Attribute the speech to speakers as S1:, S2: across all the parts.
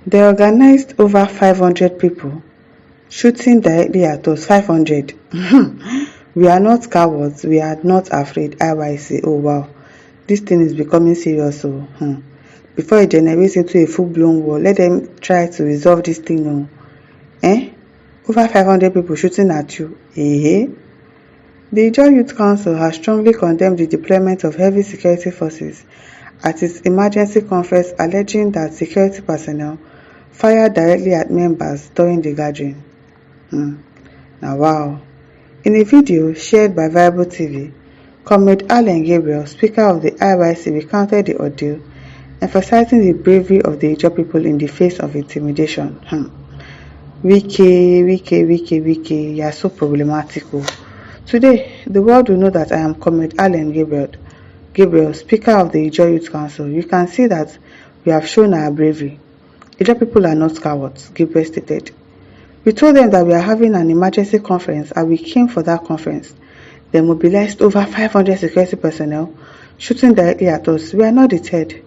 S1: They organized over 500 people, shooting directly at us. 500. We are not cowards. We are not afraid. IYC. Oh wow. This thing is becoming serious. So, before it generates into a full-blown war, let them try to resolve this thing. Oh. Over 500 people shooting at you. The Ijaw Youth Council has strongly condemned the deployment of heavy security forces at its emergency conference, alleging that security personnel fired directly at members during the gathering. Now wow. In a video shared by Viable TV, Comrade Allen Gabriel, Speaker of the IYC, recounted the ordeal, emphasizing the bravery of the Ijaw people in the face of intimidation. Wike, you are so problematic. Today, the world will know that I am Comrade Allen Gabriel, Speaker of the Ijaw Youth Council. You can see that we have shown our bravery. Ijaw people are not cowards, Gabriel stated. We told them that we are having an emergency conference and we came for that conference. They mobilized over 500 security personnel, shooting directly at us. We are not deterred.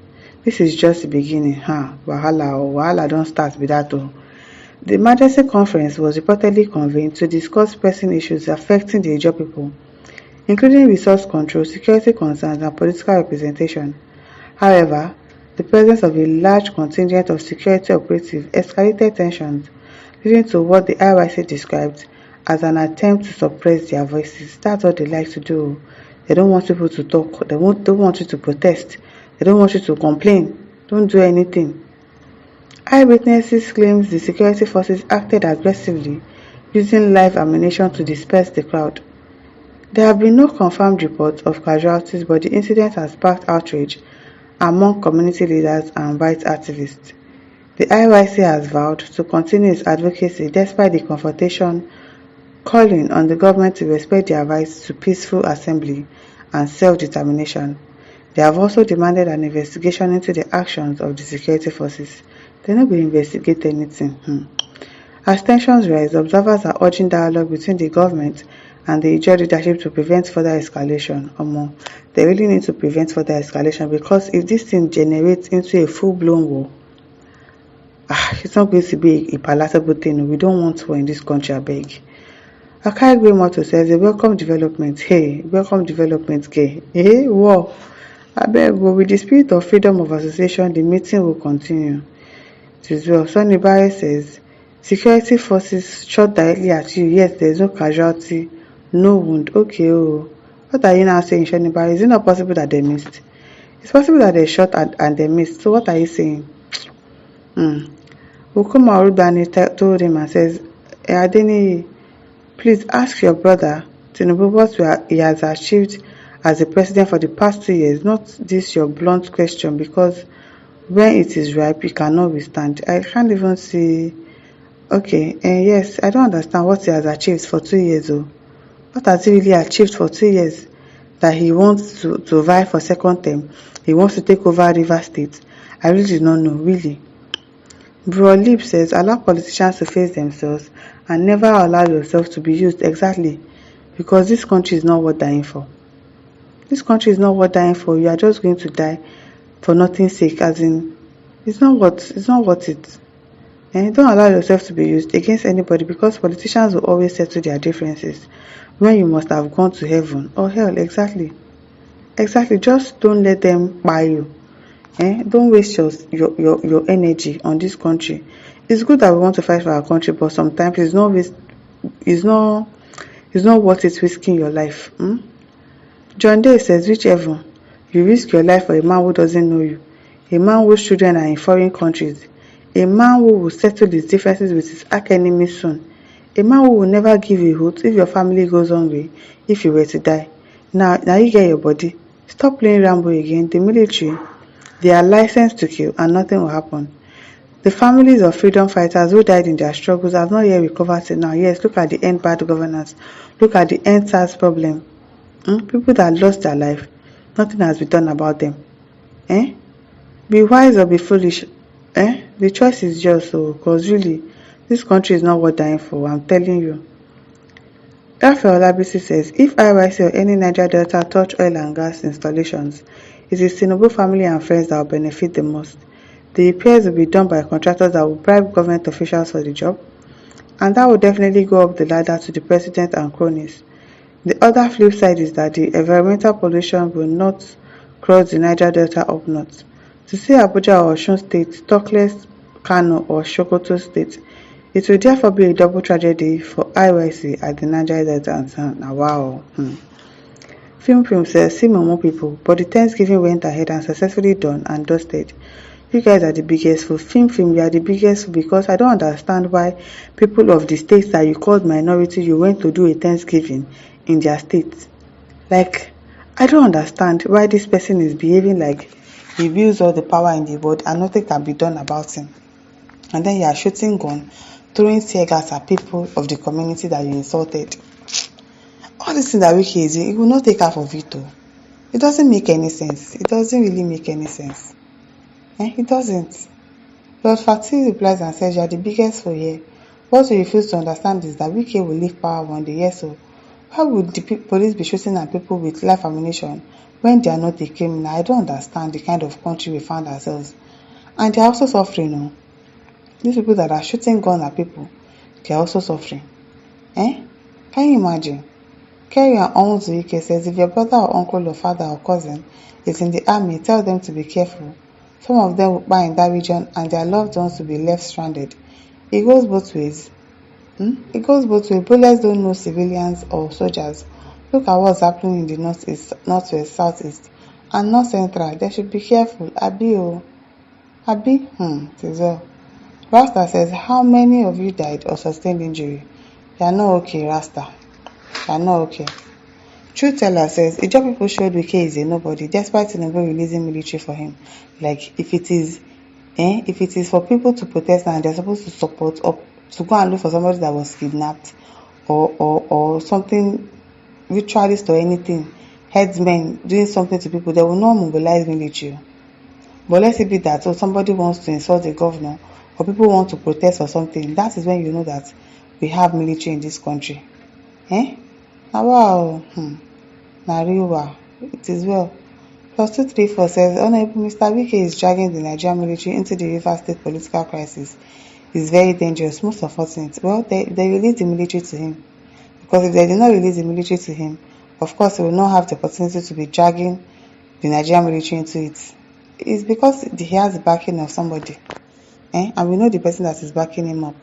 S1: This is just the beginning. Wahala don't start with that. The emergency conference was reportedly convened to discuss pressing issues affecting the Ijaw people, including resource control, security concerns, and political representation. However, the presence of a large contingent of security operatives escalated tensions, leading to what the IYC described as an attempt to suppress their voices. That's what they like to do. They don't want people to talk. They don't want you to protest. They don't want you to complain. Don't do anything. Eyewitnesses claims the security forces acted aggressively, using live ammunition to disperse the crowd. There have been no confirmed reports of casualties, but the incident has sparked outrage among community leaders and rights activists. The IYC has vowed to continue its advocacy despite the confrontation, calling on the government to respect their rights to peaceful assembly and self-determination. They have also demanded an investigation into the actions of the security forces. They no go investigate anything. As tensions rise, observers are urging dialogue between the government and the Ijaw leadership to prevent further escalation. They really need to prevent further escalation, because if this thing generates into a full-blown war, it's not going to be a palatable thing. We don't want war in this country, I beg. Akaigwe Moto says a welcome development. Hey, welcome development, gay. Hey, war. I beg, with the spirit of freedom of association, the meeting will continue. As well. Sonny Barre says, security forces shot directly at you. Yes, there is no casualty, no wound. Okay, what are you now saying, Sonny Barre? Is it not possible that they missed? It's possible that they shot and they missed. So what are you saying? Ukuma Urubani told him and says, Adeni, please ask your brother Tinubu what he has achieved as a president for the past 2 years, not this your blunt question, because when it is ripe, you cannot withstand. I can't even see. Okay, yes, I don't understand what he has achieved for 2 years. What has he really achieved for 2 years? That he wants to vie for second term. He wants to take over River State. I really do not know, really. Bro Lip says, allow politicians to face themselves and never allow yourself to be used. Exactly. Because this country is not worth dying for. This country is not worth dying for. You are just going to die for nothing's sake, as in, it's not worth it. And don't allow yourself to be used against anybody, because politicians will always settle their differences when you must have gone to heaven or hell. Exactly. Just don't let them buy you. Don't waste your energy on this country. It's good that we want to fight for our country, but sometimes it's not worth it risking your life. John Day says, whichever you risk your life for a man who doesn't know you, a man whose children are in foreign countries, a man who will settle his differences with his arch-enemy soon, a man who will never give you a hoot if your family goes hungry, if you were to die. Now you get your body. Stop playing Rambo again. The military, they are licensed to kill and nothing will happen. The families of freedom fighters who died in their struggles have not yet recovered till now. Yes, look at the end bad governance. Look at the end SARS problem. People that lost their life, nothing has been done about them. Be wise or be foolish. The choice is yours, because really, this country is not worth dying for, I'm telling you. Rafael Olabisi says, if IYC or any Niger Delta touch oil and gas installations, it is Tinubu family and friends that will benefit the most. The repairs will be done by contractors that will bribe government officials for the job, and that will definitely go up the ladder to the president and cronies. The other flip side is that the environmental pollution will not cross the Niger Delta up north. To see Abuja or Osun State, talk less Kano or Sokoto State, it will therefore be a double tragedy for IYC at the Niger Delta. And wow. Film says, see Momo people, but the Thanksgiving went ahead and successfully done and dusted. You guys are the biggest fool. Film, you are the biggest fool, because I don't understand why people of the states that you called minority, you went to do a Thanksgiving in their state. Like, I don't understand why this person is behaving like he wields all the power in the world and nothing can be done about him. And then you are shooting gun, throwing tear gas at people of the community that you insulted. All these things that Wiki is doing, it will not take half of it though. It doesn't make any sense. It doesn't really make any sense. It doesn't. Lord Fatih replies and says, you are the biggest fool here. What we refuse to understand is that Wiki will leave power one day. Yes, so why would the police be shooting at people with live ammunition when they are not a criminal? I don't understand the kind of country we found ourselves. And they are also suffering. These people that are shooting guns at people, they are also suffering. Can you imagine? Kerry and Onwuzuike says, if your brother or uncle or father or cousin is in the army, tell them to be careful. Some of them will buy in that region and their loved ones will be left stranded. It goes both ways. It goes both ways. Bullets don't know civilians or soldiers. Look at what's happening in the northeast, northwest, southeast, and north central. They should be careful. Abi. It is well. Rasta says, how many of you died or sustained injury? You are not okay, Rasta. You are not okay. Truth Teller says, Ijaw people showed Wike is a nobody, despite Tinubu releasing military for him. Like, if it is for people to protest and they're supposed to support or to go and look for somebody that was kidnapped or something, ritualist or anything, headsmen doing something to people, they will not mobilize military. But let's say that somebody wants to insult the governor or people want to protest or something, that is when you know that we have military in this country. Wow. Nariwa. It is well. +234 says, Honorable Mr. Wike is dragging the Nigerian military into the Rivers State political crisis. It's very dangerous, most unfortunate. Well, they released the military to him. Because if they did not release the military to him, of course, he will not have the opportunity to be dragging the Nigerian military into it. It's because he has the backing of somebody. And we know the person that is backing him up.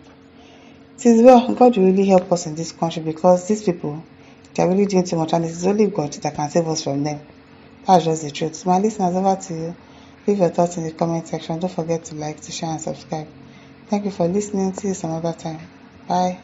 S1: It is well, God will really help us in this country, because these people, they are really doing too much, and it is only God that can save us from them. That's just the truth. My listeners, over to you. Leave your thoughts in the comment section. Don't forget to like, to share, and subscribe. Thank you for listening. See you some other time. Bye.